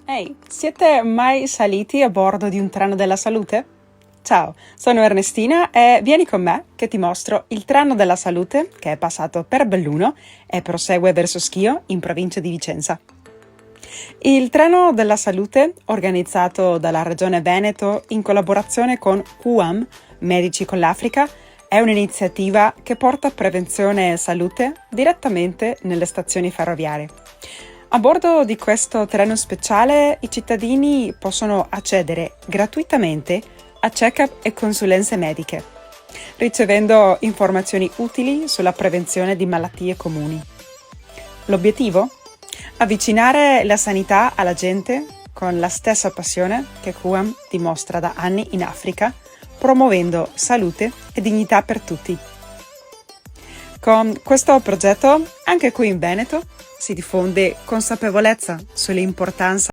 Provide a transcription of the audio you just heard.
Ehi, siete mai saliti a bordo di un treno della salute? Ciao, sono Ernestina e vieni con me che ti mostro il treno della salute che è passato per Belluno e prosegue verso Schio in provincia di Vicenza. Il treno della salute, organizzato dalla Regione Veneto in collaborazione con QAM, Medici con l'Africa, è un'iniziativa che porta prevenzione e salute direttamente nelle stazioni ferroviarie. A bordo di questo treno speciale i cittadini possono accedere gratuitamente a check-up e consulenze mediche, ricevendo informazioni utili sulla prevenzione di malattie comuni. L'obiettivo? Avvicinare la sanità alla gente con la stessa passione che QAM dimostra da anni in Africa, promuovendo salute e dignità per tutti. Con questo progetto, anche qui in Veneto, si diffonde consapevolezza sull'importanza